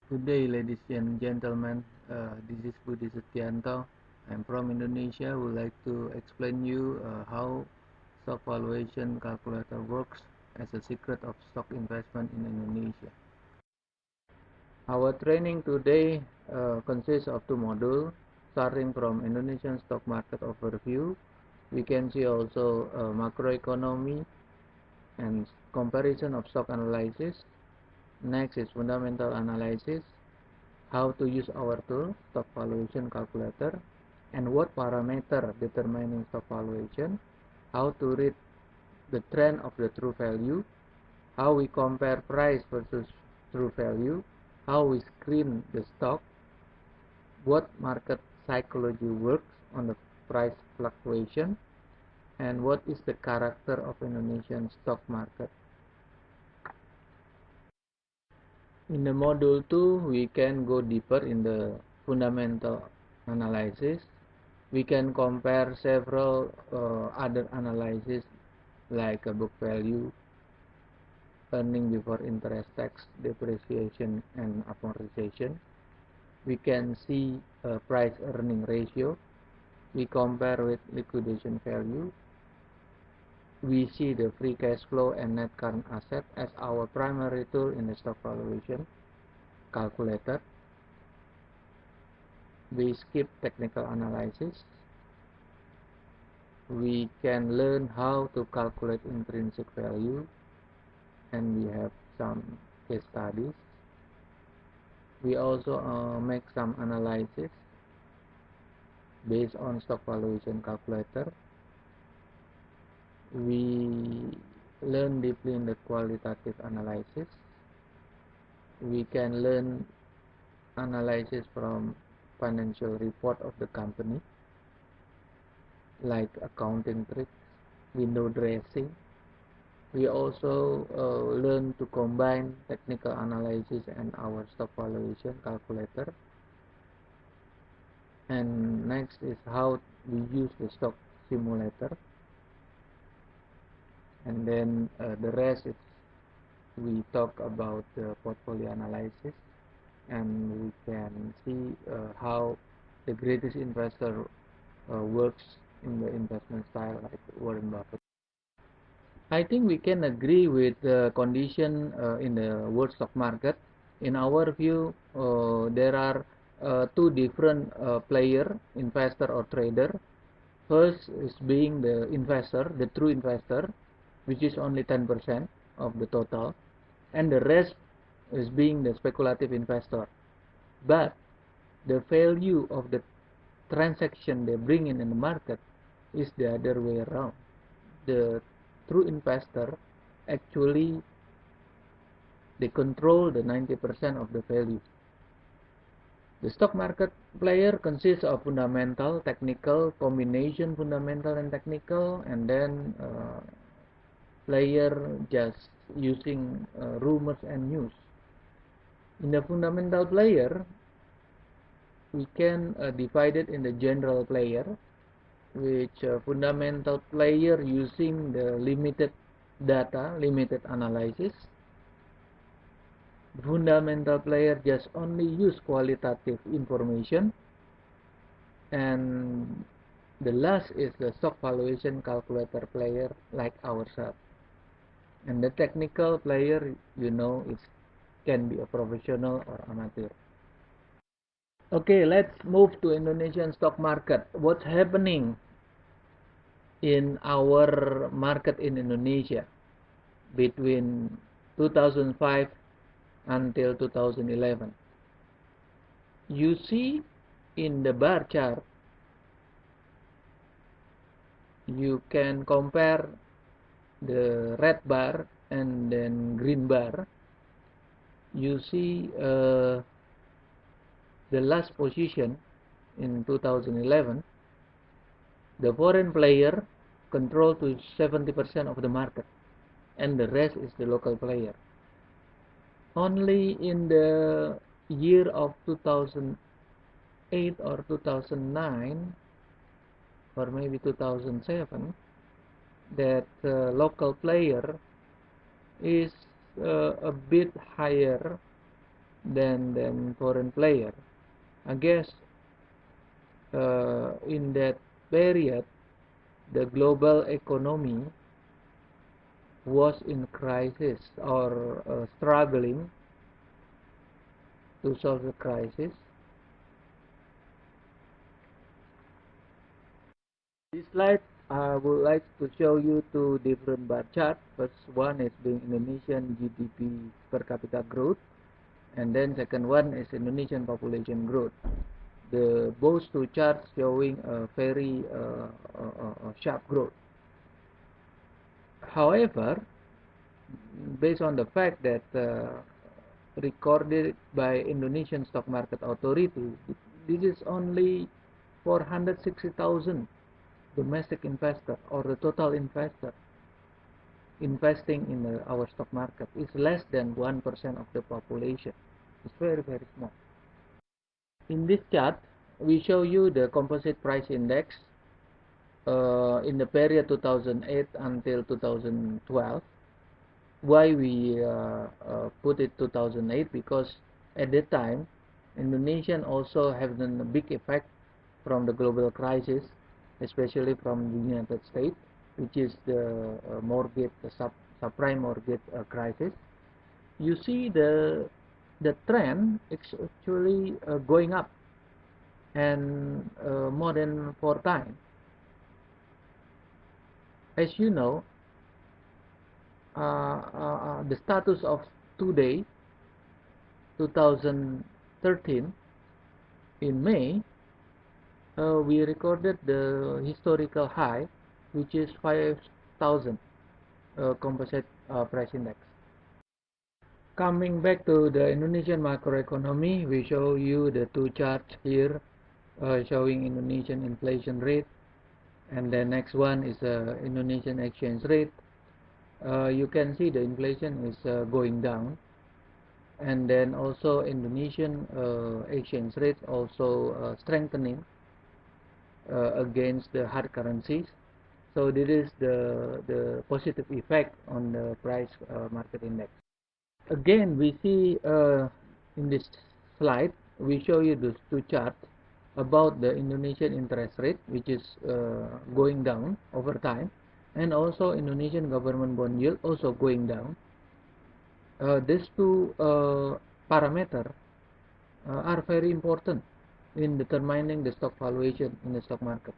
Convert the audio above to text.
Good day, ladies and gentlemen. This is Budi Setianto. I'm from Indonesia. Would like to explain you how stock valuation calculator works as a secret of stock investment in Indonesia. Our training today consists of two modules, starting from Indonesian stock market overview. We can see also macroeconomy and comparison of stock analysis. Next is fundamental analysis, how to use our tool, stock valuation calculator, and what parameter determining stock valuation, how to read the trend of the true value, how we compare price versus true value, how we screen the stock, what market psychology works on the price fluctuation, and what is the character of Indonesian stock market. In the module 2, we can go deeper in the fundamental analysis. We can compare several other analyses like book value, earning before interest, tax, depreciation, and amortization. We can see price earning ratio. We compare with liquidation value. We see the free cash flow and net current asset as our primary tool in the stock valuation calculator. We skip technical analysis. We can learn how to calculate intrinsic value, and we have some case studies. We also make some analysis based on stock valuation calculator. We learn deeply in the qualitative analysis. We can learn analysis from financial report of the company, like accounting tricks, window dressing. We also learn to combine technical analysis and our stock valuation calculator. And next is how we use the stock simulator. And then the rest is we talk about the portfolio analysis, and we can see how the greatest investor works in the investment style, like Warren Buffett. I think we can agree with the condition in the world stock market. In our view, there are two different player, investor or trader. First is being the investor, the true investor, which is only 10% of the total, and the rest is being the speculative investor. But the value of the transaction they bring in the market is the other way around. The true investor actually they control the 90% of the value. The stock market player consists of fundamental, technical, combination fundamental and technical, and then player just using rumors and news. In the fundamental player, we can divide it in the general player, which fundamental player using the limited data, limited analysis. Fundamental player just only use qualitative information, and the last is the stock valuation calculator player like ourselves. And the technical player, it can be a professional or amateur. Okay, let's move to Indonesian stock market. What's happening in our market in Indonesia between 2005 until 2011? You see in the bar chart, you can compare the red bar and then green bar. You see the last position in 2011, the foreign player control to 70% of the market, and the rest is the local player. Only in the year of 2008 or 2009 or maybe 2007 that local player is a bit higher than foreign player. I guess in that period the global economy was in crisis or struggling to solve the crisis. This slide I would like to show you two different bar charts. First one is being Indonesian GDP per capita growth, and then second one is Indonesian population growth. The both two charts showing a very sharp growth. However, based on the fact that recorded by Indonesian Stock Market Authority, this is only 460,000 domestic investor, or the total investor investing in our stock market is less than 1% of the population. It's very small. In this chart we show you the composite price index in the period 2008 until 2012. Why we put it 2008? Because at that time Indonesia also have a big effect from the global crisis, especially from the United States, which is the mortgage, the subprime mortgage crisis. You see the trend is actually going up, and more than 4 times. As you know, the status of today, 2013, in May, we recorded the historical high, which is 5,000 composite price index. Coming back to the Indonesian macroeconomy, we show you the two charts here showing Indonesian inflation rate, and the next one is Indonesian exchange rate. You can see the inflation is going down, and then also Indonesian exchange rate also strengthening against the hard currencies. So this is the positive effect on the price market index. Again, we see in this slide we show you those two charts about the Indonesian interest rate, which is going down over time, and also Indonesian government bond yield also going down. These two parameters are very important in determining the stock valuation in the stock market.